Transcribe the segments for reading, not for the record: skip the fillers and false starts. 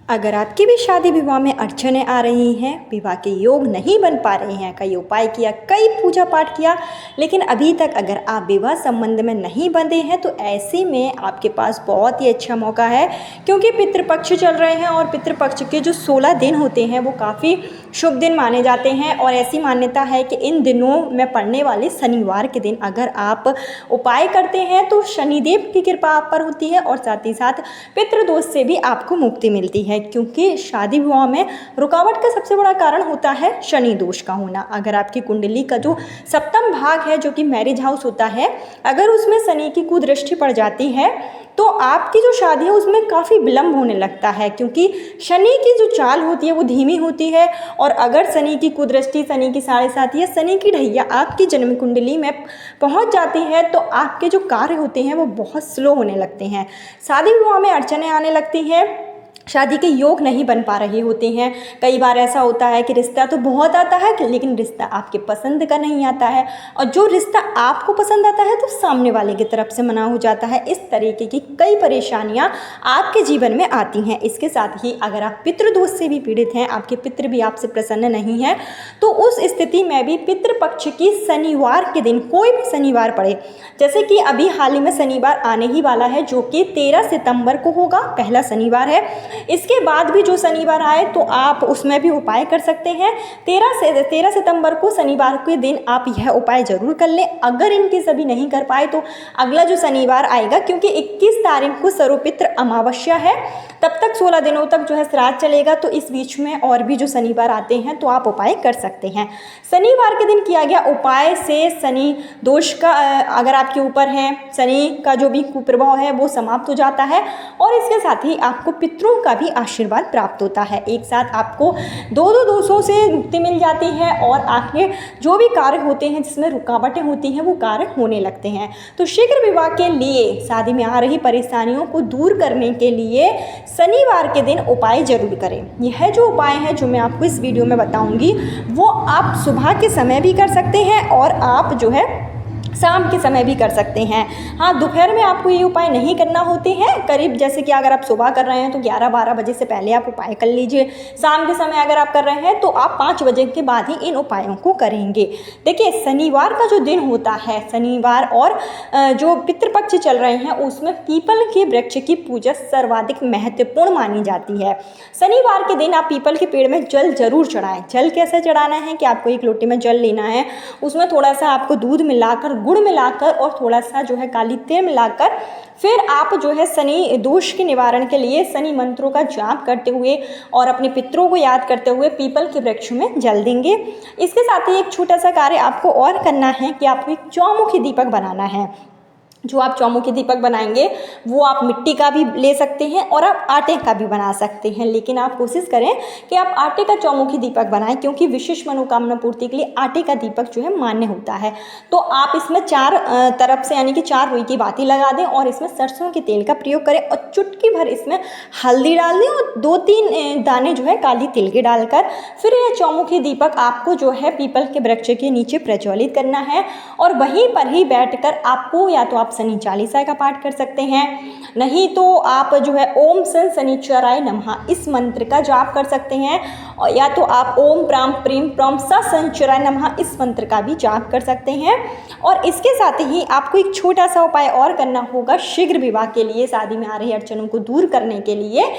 अगर आपकी भी शादी विवाह में अड़चनें आ रही हैं, विवाह के योग नहीं बन पा रहे हैं, कई उपाय किया, कई पूजा पाठ किया, लेकिन अभी तक अगर आप विवाह संबंध में नहीं बंधे हैं, तो ऐसे में आपके पास बहुत ही अच्छा मौका है, क्योंकि पितृपक्ष चल रहे हैं और पितृपक्ष के जो 16 दिन होते हैं वो काफ़ी शुभ दिन माने जाते हैं। और ऐसी मान्यता है कि इन दिनों में पड़ने वाले शनिवार के दिन अगर आप उपाय करते हैं तो शनिदेव की कृपा आप पर होती है और साथ ही साथ पितृदोष से भी आपको मुक्ति मिलती है, क्योंकि शादी विवाह में रुकावट का सबसे बड़ा कारण होता है शनि दोष का होना। अगर आपकी कुंडली का जो सप्तम भाग है, जो कि मैरिज हाउस होता है, अगर उसमें शनि की कुदृष्टि पड़ जाती है तो आपकी जो शादी है उसमें काफ़ी विलंब होने लगता है, क्योंकि शनि की जो चाल होती है वो धीमी होती है। और अगर शनि की कुदृष्टि, शनि की 7.5 या शनि की ढैया आपकी जन्म कुंडली में पहुंच जाती है तो आपके जो कार्य होते हैं वो बहुत स्लो होने लगते हैं, शादी विवाह में अड़चनें आने लगती हैं, शादी के योग नहीं बन पा रहे होते हैं। कई बार ऐसा होता है कि रिश्ता तो बहुत आता है लेकिन रिश्ता आपके पसंद का नहीं आता है, और जो रिश्ता आपको पसंद आता है तो सामने वाले की तरफ से मना हो जाता है। इस तरीके की कई परेशानियां आपके जीवन में आती हैं। इसके साथ ही अगर आप पितृदोष से भी पीड़ित हैं, आपके पितृ भी आपसे प्रसन्न नहीं हैं, तो उस स्थिति में भी पितृपक्ष की शनिवार के दिन, कोई भी शनिवार पड़े, जैसे कि अभी हाल ही में शनिवार आने ही वाला है जो कि 13 सितंबर को होगा, पहला शनिवार है। इसके बाद भी जो शनिवार आए तो आप उसमें भी उपाय कर सकते हैं। 13 सितंबर को शनिवार के दिन आप यह उपाय जरूर कर लें। अगर इनके सभी नहीं कर पाए तो अगला जो शनिवार आएगा, क्योंकि 21 तारीख को सर्वपित्र अमावस्या है, तब तक 16 दिनों तक जो है श्राद्ध चलेगा, तो इस बीच में और भी जो शनिवार आते हैं तो आप उपाय कर सकते हैं। शनिवार के दिन किया गया उपाय से शनि दोष का अगर आपके ऊपर है, शनि का जो भी कुप्रभाव है वो समाप्त हो जाता है, और इसके साथ ही आपको पितरों का भी आशीर्वाद प्राप्त होता है। एक साथ आपको दो दोषों से मुक्ति मिल जाती है और आपके जो भी कार्य होते हैं जिसमें रुकावटें होती हैं वो कार्य होने लगते हैं। तो शीघ्र विवाह के लिए, शादी में आ रही परेशानियों को दूर करने के लिए शनिवार के दिन उपाय जरूर करें। यह जो उपाय है जो मैं आपको इस वीडियो में बताऊंगी वो आप सुबह के समय भी कर सकते हैं और आप जो है शाम के समय भी कर सकते हैं। हाँ, दोपहर में आपको ये उपाय नहीं करना होते हैं। करीब जैसे कि अगर आप सुबह कर रहे हैं तो 11-12 बजे से पहले आप उपाय कर लीजिए। शाम के समय अगर आप कर रहे हैं तो आप 5 बजे के बाद ही इन उपायों को करेंगे। देखिए, शनिवार का जो दिन होता है, शनिवार और जो पितृपक्ष चल रहे हैं उसमें पीपल के वृक्ष की पूजा सर्वाधिक महत्वपूर्ण मानी जाती है। शनिवार के दिन आप पीपल के पेड़ में जल जरूर चढ़ाएं। जल कैसे चढ़ाना है कि आपको एक लोटे में जल लेना है, उसमें थोड़ा सा आपको दूध मिलाकर, गुड़ मिलाकर और थोड़ा सा जो है काली तेल मिलाकर, फिर आप जो है शनि दोष के निवारण के लिए शनि मंत्रों का जाप करते हुए और अपने पितरों को याद करते हुए पीपल के वृक्ष में जल देंगे। इसके साथ ही एक छोटा सा कार्य आपको और करना है कि आपको एक चौमुखी दीपक बनाना है। जो आप चौमुखी दीपक बनाएंगे वो आप मिट्टी का भी ले सकते हैं और आप आटे का भी बना सकते हैं, लेकिन आप कोशिश करें कि आप आटे का चौमुखी दीपक बनाएं, क्योंकि विशेष मनोकामना पूर्ति के लिए आटे का दीपक जो है मान्य होता है। तो आप इसमें 4 तरफ से यानी कि 4 रुई की बाती लगा दें और इसमें सरसों के तेल का प्रयोग करें और चुटकी भर इसमें हल्दी डाल दें और 2-3 दाने जो है काली तिल के डालकर फिर यह चौमुखी दीपक आपको जो है पीपल के वृक्ष के नीचे प्रज्वलित करना है। और वहीं पर ही बैठकर आपको या तो आप शनि चालीसा का पाठ कर सकते हैं, नहीं तो आप जो है ओम सन शनिचराय नमः इस मंत्र का जाप कर सकते हैं, और या तो आप ओम प्राम प्रीम प्रम स शनिचराय नमः इस मंत्र का भी जाप कर सकते हैं। और इसके साथ ही आपको एक छोटा सा उपाय और करना होगा शीघ्र विवाह के लिए, शादी में आ रही अड़चनों को दूर करने के लिए।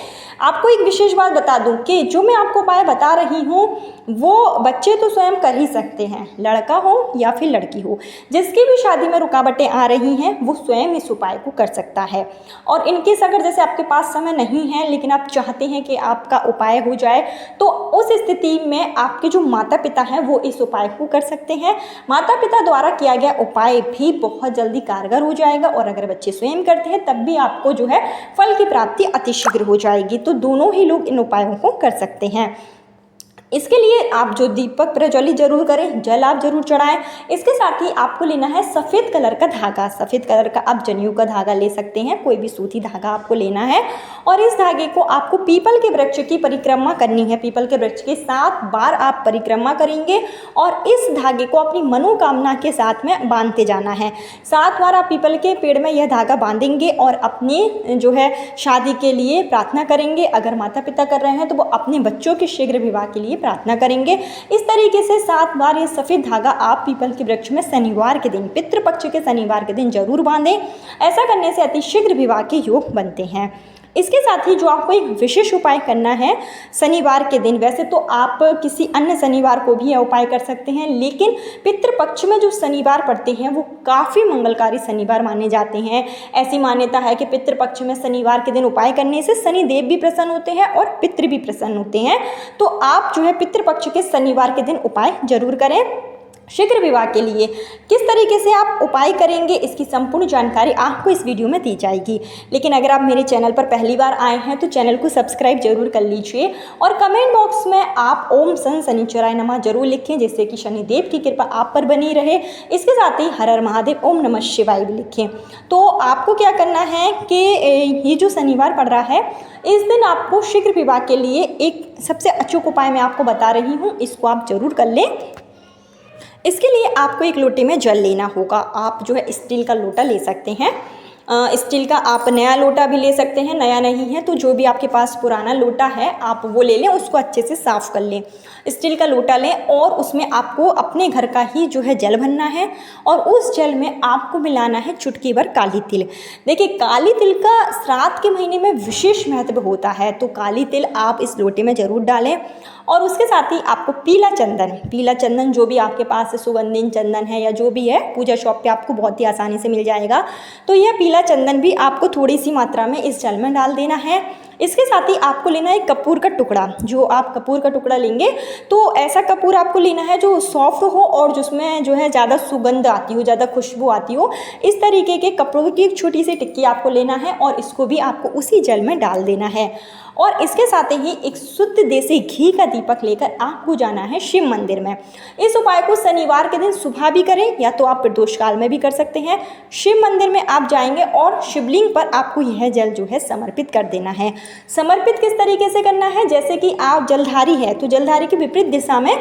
आपको एक विशेष बात बता दूं कि जो मैं आपको उपाय बता रही हूँ वो बच्चे तो स्वयं कर ही सकते हैं, लड़का हो या फिर लड़की हो, जिसकी भी शादी में रुकावटें आ रही हैं वो स्वयं इस उपाय को कर सकता है। और इनकेस अगर जैसे आपके पास समय नहीं है लेकिन आप चाहते हैं कि आपका उपाय हो जाए, तो उस स्थिति में आपके जो माता पिता हैं वो इस उपाय को कर सकते हैं। माता पिता द्वारा किया गया उपाय भी बहुत जल्दी कारगर हो जाएगा, और अगर बच्चे स्वयं करते हैं तब भी आपको जो है फल की प्राप्ति अतिशीघ्र हो जाएगी। तो दोनों ही लोग इन उपायों को कर सकते हैं। इसके लिए आप जो दीपक प्रज्वलित जरूर करें, जल आप जरूर चढ़ाएं। इसके साथ ही आपको लेना है सफ़ेद कलर का धागा। सफ़ेद कलर का आप जनेऊ का धागा ले सकते हैं, कोई भी सूती धागा आपको लेना है। और इस धागे को आपको पीपल के वृक्ष की परिक्रमा करनी है। पीपल के वृक्ष के 7 बार आप परिक्रमा करेंगे और इस धागे को अपनी मनोकामना के साथ में बांधते जाना है। 7 बार आप पीपल के पेड़ में यह धागा बांधेंगे और अपनी जो है शादी के लिए प्रार्थना करेंगे। अगर माता पिता कर रहे हैं तो वो अपने बच्चों के शीघ्र विवाह के लिए प्रार्थना करेंगे। इस तरीके से 7 बार ये सफ़ेद धागा आप पीपल के वृक्ष में शनिवार के दिन, पितृपक्ष के शनिवार के दिन जरूर बांधें। ऐसा करने से अतिशीघ्र विवाह के योग बनते हैं। इसके साथ ही जो आपको एक विशेष उपाय करना है शनिवार के दिन, वैसे तो आप किसी अन्य शनिवार को भी यह उपाय कर सकते हैं, लेकिन पितृपक्ष में जो शनिवार पड़ते हैं वो काफ़ी मंगलकारी शनिवार माने जाते हैं। ऐसी मान्यता है कि पितृपक्ष में शनिवार के दिन उपाय करने से शनिदेव भी प्रसन्न होते हैं और पितृ भी प्रसन्न होते हैं। तो आप जो है पितृपक्ष के शनिवार के दिन उपाय जरूर करें। शीघ्र विवाह के लिए किस तरीके से आप उपाय करेंगे, इसकी संपूर्ण जानकारी आपको इस वीडियो में दी जाएगी। लेकिन अगर आप मेरे चैनल पर पहली बार आए हैं तो चैनल को सब्सक्राइब जरूर कर लीजिए और कमेंट बॉक्स में आप ओम सन शनिचराय नमः जरूर लिखें, जिससे कि शनिदेव की कृपा आप पर बनी रहे। इसके साथ ही हर हर महादेव ओम नमः शिवाय भी लिखें। तो आपको क्या करना है कि ये जो शनिवार पड़ रहा है इस दिन आपको शीघ्र विवाह के लिए एक सबसे अचूक उपाय मैं आपको बता रही हूँ, इसको आप जरूर कर लें। इसके लिए आपको एक लोटे में जल लेना होगा। आप जो है स्टील का लोटा ले सकते हैं। स्टील का आप नया लोटा भी ले सकते हैं, नया नहीं है तो जो भी आपके पास पुराना लोटा है आप वो ले लें, उसको अच्छे से साफ़ कर लें। स्टील का लोटा लें और उसमें आपको अपने घर का ही जो है जल भरना है और उस जल में आपको मिलाना है चुटकी भर काली तिल। देखिए काली तिल का श्राद्ध के महीने में विशेष महत्व होता है, तो काली तिल आप इस लोटे में ज़रूर डालें। और उसके साथ ही आपको पीला चंदन जो भी आपके पास सुगंधित चंदन है या जो भी है, पूजा शॉप पे आपको बहुत ही आसानी से मिल जाएगा, तो यह पीला चंदन भी आपको थोड़ी सी मात्रा में इस जल में डाल देना है। इसके साथ ही आपको लेना है कपूर का टुकड़ा। जो आप कपूर का टुकड़ा लेंगे तो ऐसा कपूर आपको लेना है जो सॉफ्ट हो और जिसमें जो है ज़्यादा सुगंध आती हो, ज़्यादा खुशबू आती हो। इस तरीके के कपूर की एक छोटी सी टिक्की आपको लेना है और इसको भी आपको उसी जल में डाल देना है। और इसके साथ ही एक शुद्ध देसी घी का दीपक लेकर आपको जाना है शिव मंदिर में। इस उपाय को शनिवार के दिन सुबह भी करें या तो आप प्रदोष काल में भी कर सकते हैं। शिव मंदिर में आप जाएंगे और शिवलिंग पर आपको यह जल जो है समर्पित कर देना है। समर्पित किस तरीके से करना है, जैसे कि आप जलधारी है तो जलधारी की विपरीत दिशा में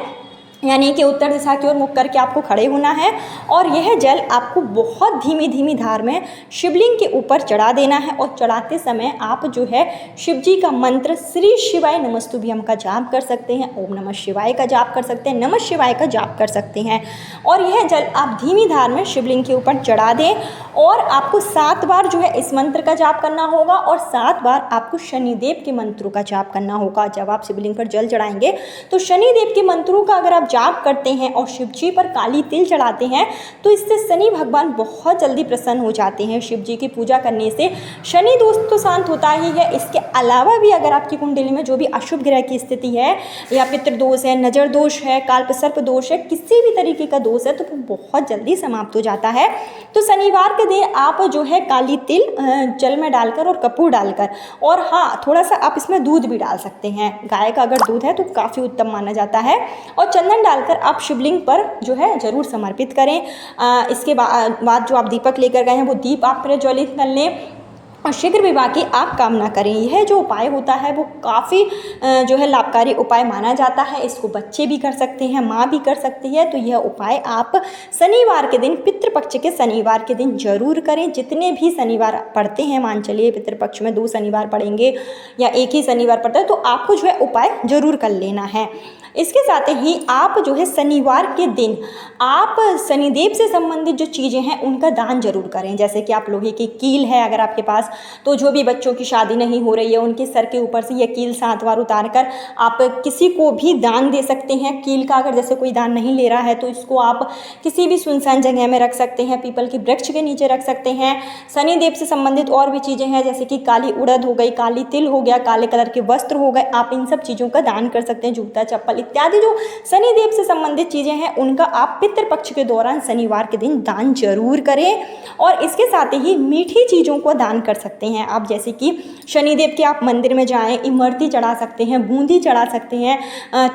यानी कि उत्तर दिशा की ओर मुख करके आपको खड़े होना है और यह जल आपको बहुत धीमी धीमी धार में शिवलिंग के ऊपर चढ़ा देना है। और चढ़ाते समय आप जो है शिव जी का मंत्र श्री शिवाय नमस्तुभ्यम का जाप कर सकते हैं, ओम नमः शिवाय का जाप कर सकते हैं, नमः शिवाय का जाप कर सकते हैं। और यह जल आप धीमी धार में शिवलिंग के ऊपर चढ़ा दें और आपको 7 बार जो है इस मंत्र का जाप करना होगा और 7 बार आपको शनिदेव के मंत्रों का जाप करना होगा। जब आप शिवलिंग पर जल चढ़ाएंगे तो शनिदेव के मंत्रों का अगर आप जाप करते हैं और शिव जी पर काली तिल चढ़ाते हैं तो इससे शनि भगवान बहुत जल्दी प्रसन्न हो जाते हैं। शिव जी की पूजा करने से शनि दोष तो शांत होता ही है, इसके अलावा भी अगर आपकी कुंडली में जो भी अशुभ ग्रह की स्थिति है या पितृ दोष है, नजर दोष है, काल्प सर्प दोष है, किसी भी तरीके का दोष है तो वो बहुत जल्दी समाप्त हो जाता है। तो शनिवार के दिन आप जो है काली तिल जल में डालकर और कपूर डालकर, और हाँ थोड़ा सा आप इसमें दूध भी डाल सकते हैं, गाय का अगर दूध है तो काफ़ी उत्तम माना जाता है, और चंदन डालकर आप शिवलिंग पर जो है ज़रूर समर्पित करें। इसके बाद जो आप दीपक लेकर गए हैं वो दीप आप प्रज्वलित कर लें और शीघ्र विवाह की आप कामना करें। यह जो उपाय होता है वो काफ़ी जो है लाभकारी उपाय माना जाता है। इसको बच्चे भी कर सकते हैं, माँ भी कर सकती है। तो यह उपाय आप शनिवार के दिन, पितृपक्ष के शनिवार के दिन जरूर करें। जितने भी शनिवार पड़ते हैं, मान चलिए पितृपक्ष में 2 शनिवार पड़ेंगे या एक ही शनिवार पड़ता है, तो आपको जो है उपाय जरूर कर लेना है। इसके साथ ही आप जो है शनिवार के दिन आप शनिदेव से संबंधित जो चीज़ें हैं उनका दान जरूर करें। जैसे कि आप लोहे की कील है अगर आपके पास, तो जो भी बच्चों की शादी नहीं हो रही है उनके सर के ऊपर से यह कील 7 बार उतार कर आप किसी को भी दान दे सकते हैं। कील का अगर जैसे कोई दान नहीं ले रहा है तो इसको आप किसी भी सुनसान जगह में रख सकते हैं, पीपल के वृक्ष के नीचे रख सकते हैं। शनिदेव से संबंधित और भी चीज़ें हैं जैसे कि काली उड़द हो गई, काली तिल हो गया, काले कलर के वस्त्र हो गए, आप इन सब चीज़ों का दान कर सकते हैं। जूता चप्पल इत्यादि जो शनिदेव से संबंधित चीज़ें हैं उनका आप पितृपक्ष के दौरान शनिवार के दिन दान जरूर करें। और इसके साथ ही मीठी चीज़ों को दान कर सकते हैं आप, जैसे कि शनिदेव के आप मंदिर में जाएं, इमरती चढ़ा सकते हैं, बूंदी चढ़ा सकते हैं,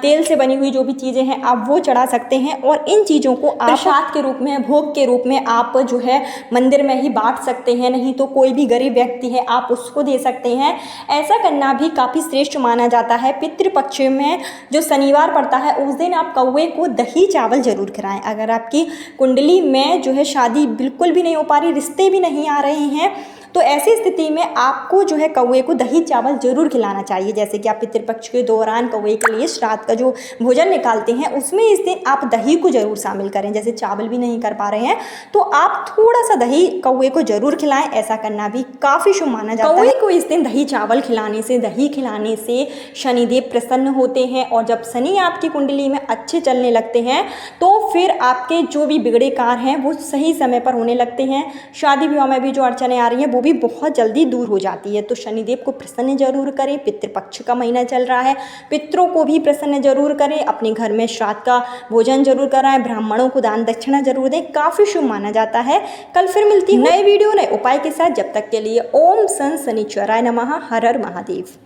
तेल से बनी हुई जो भी चीज़ें हैं आप वो चढ़ा सकते हैं। और इन चीज़ों को आप प्रसाद के रूप में, भोग के रूप में आप जो है मंदिर में ही बांट सकते हैं, नहीं तो कोई भी गरीब व्यक्ति है आप उसको दे सकते हैं। ऐसा करना भी काफ़ी श्रेष्ठ माना जाता है। पितृपक्ष में जो शनिवार पड़ता है उस दिन आप कौवे को दही चावल जरूर खिलाएं। अगर आपकी कुंडली में जो है शादी बिल्कुल भी नहीं हो पा रही, रिश्ते भी नहीं आ रहे हैं, तो ऐसी स्थिति में आपको जो है कौवे को दही चावल जरूर खिलाना चाहिए। जैसे कि आप पितृपक्ष के दौरान कौवे के लिए श्राद्ध का जो भोजन निकालते हैं उसमें इस दिन आप दही को जरूर शामिल करें। जैसे चावल भी नहीं कर पा रहे हैं तो आप थोड़ा सा दही कौवे को जरूर खिलाएं, ऐसा करना भी काफ़ी शुभ माना जाता है। कौवे को इस दिन दही चावल खिलाने से, दही खिलाने से शनिदेव प्रसन्न होते हैं, और जब शनि आपकी कुंडली में अच्छे चलने लगते हैं तो फिर आपके जो भी बिगड़े कार्य हैं वो सही समय पर होने लगते हैं। शादी विवाह में भी जो अड़चनें आ रही हैं वो भी बहुत जल्दी दूर हो जाती है। तो शनिदेव को प्रसन्न जरूर करें। पितृपक्ष का महीना चल रहा है, पितरों को भी प्रसन्न जरूर करें। अपने घर में श्राद्ध का भोजन जरूर कराएं, ब्राह्मणों को दान दक्षिणा जरूर दें, काफ़ी शुभ माना जाता है। कल फिर मिलती हूँ नए वीडियो नए उपाय के साथ। जब तक के लिए ओम सन शनिश्चराय नमः। हर हर महादेव।